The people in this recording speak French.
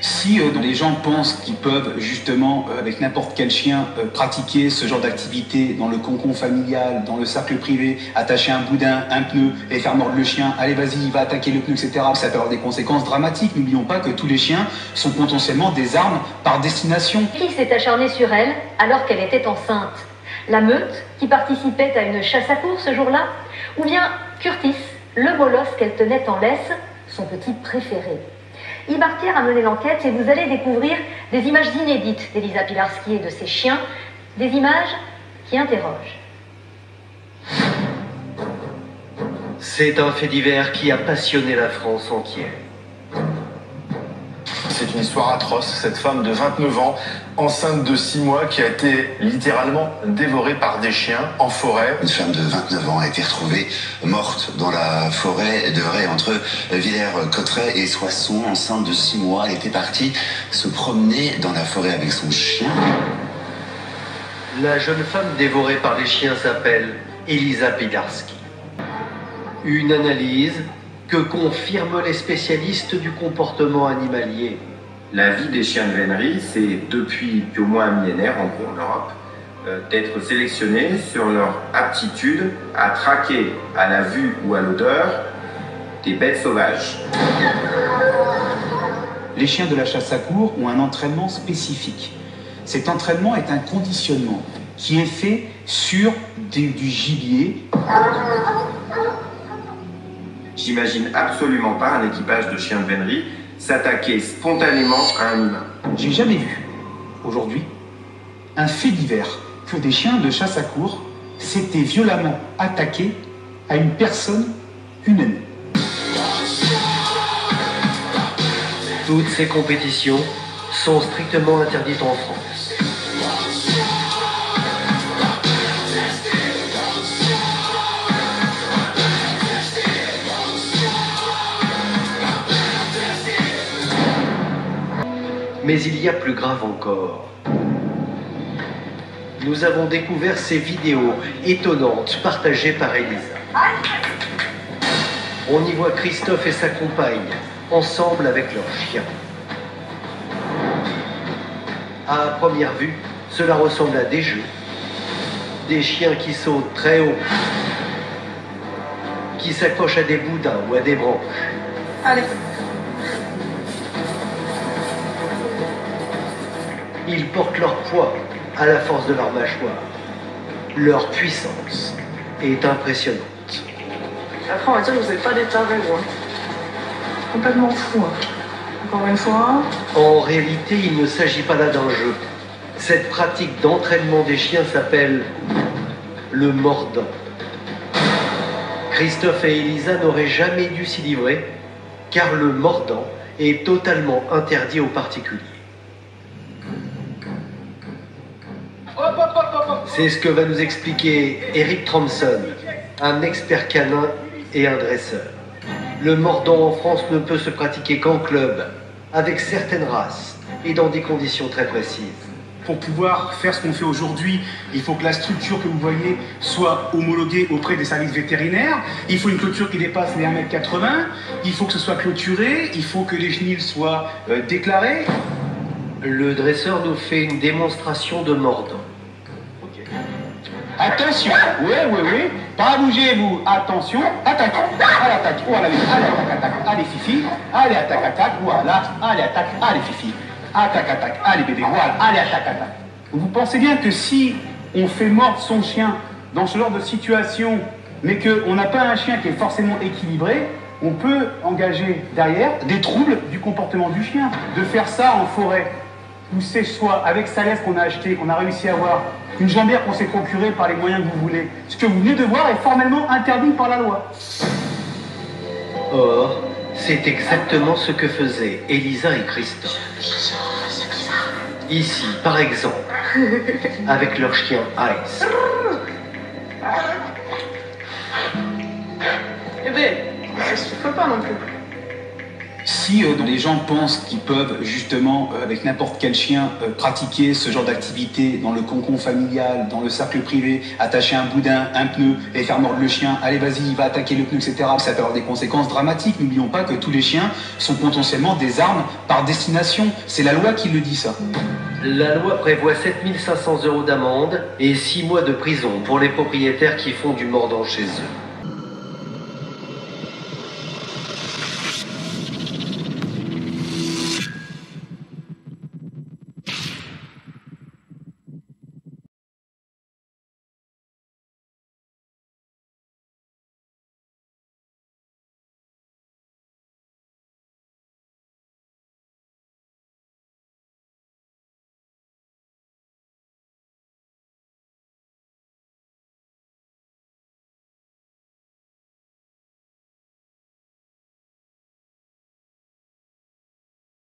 Si les gens pensent qu'ils peuvent justement, avec n'importe quel chien, pratiquer ce genre d'activité dans le cocon familial, dans le cercle privé, attacher un boudin, un pneu et faire mordre le chien, allez vas-y, il va attaquer le pneu, etc., ça peut avoir des conséquences dramatiques. N'oublions pas que tous les chiens sont potentiellement des armes par destination. Qui s'est acharné sur elle alors qu'elle était enceinte? La meute qui participait à une chasse à courre ce jour-là? Ou bien Curtis, le molosse qu'elle tenait en laisse, son petit préféré? Yves Pierre a mené l'enquête et vous allez découvrir des images inédites d'Elisa Pilarski et de ses chiens, des images qui interrogent. C'est un fait divers qui a passionné la France entière. C'est une histoire atroce, cette femme de 29 ans, enceinte de 6 mois, qui a été littéralement dévorée par des chiens en forêt. Une femme de 29 ans a été retrouvée morte dans la forêt de Ray entre Villers-Cotterêts et Soissons, enceinte de 6 mois. Elle était partie se promener dans la forêt avec son chien. La jeune femme dévorée par les chiens s'appelle Elisa Pilarski. Une analyse que confirment les spécialistes du comportement animalier. La vie des chiens de vénerie, c'est depuis au moins un millénaire, en gros en Europe, d'être sélectionnés sur leur aptitude à traquer à la vue ou à l'odeur des bêtes sauvages. Les chiens de la chasse à courre ont un entraînement spécifique. Cet entraînement est un conditionnement qui est fait sur du gibier. J'imagine absolument pas un équipage de chiens de vénerie s'attaquer spontanément à un humain. J'ai jamais vu, aujourd'hui, un fait divers que des chiens de chasse à courre s'étaient violemment attaqués à une personne humaine. Toutes ces compétitions sont strictement interdites en France. Mais il y a plus grave encore. Nous avons découvert ces vidéos étonnantes partagées par Elisa. On y voit Christophe et sa compagne, ensemble avec leur chien. À première vue, cela ressemble à des jeux. Des chiens qui sautent très haut, qui s'accrochent à des boudins ou à des branches. Allez. Ils portent leur poids à la force de leur mâchoire. Leur puissance est impressionnante. Après, on va dire que vous n'êtes pas des tarés, hein. Complètement fou. Hein. Encore une fois. En réalité, il ne s'agit pas là d'un jeu. Cette pratique d'entraînement des chiens s'appelle le mordant. Christophe et Elisa n'auraient jamais dû s'y livrer, car le mordant est totalement interdit aux particuliers. C'est ce que va nous expliquer Eric Thompson, un expert canin et un dresseur. Le mordant en France ne peut se pratiquer qu'en club, avec certaines races et dans des conditions très précises. Pour pouvoir faire ce qu'on fait aujourd'hui, il faut que la structure que vous voyez soit homologuée auprès des services vétérinaires. Il faut une clôture qui dépasse les 1,80 m. Il faut que ce soit clôturé. Il faut que les chenilles soient déclarées. Le dresseur nous fait une démonstration de mordant. Attention, oui, pas bouger vous, attention, attaque, allez attaque, voilà, allez attaque, allez fifi, allez attaque, voilà, allez attaque, allez fifi, attaque, allez bébé, voilà, allez attaque. Vous pensez bien que si on fait mordre son chien dans ce genre de situation, mais qu'on n'a pas un chien qui est forcément équilibré, on peut engager derrière des troubles du comportement du chien. De faire ça en forêt, où c'est soit avec sa laisse qu'on a acheté, qu'on a réussi à avoir, une jambière qu'on s'est procurée par les moyens que vous voulez. Ce que vous venez de voir est formellement interdit par la loi. Or, c'est exactement ce que faisaient Elisa et Christophe. Ici, par exemple, avec leur chien Ice. Eh ben, ça se fait pas non plus. Si les gens pensent qu'ils peuvent justement, avec n'importe quel chien, pratiquer ce genre d'activité dans le cocon familial, dans le cercle privé, attacher un boudin, un pneu et faire mordre le chien, allez vas-y, il va attaquer le pneu, etc., ça peut avoir des conséquences dramatiques. N'oublions pas que tous les chiens sont potentiellement des armes par destination. C'est la loi qui le dit, ça. La loi prévoit 7 500 € d'amende et 6 mois de prison pour les propriétaires qui font du mordant chez eux.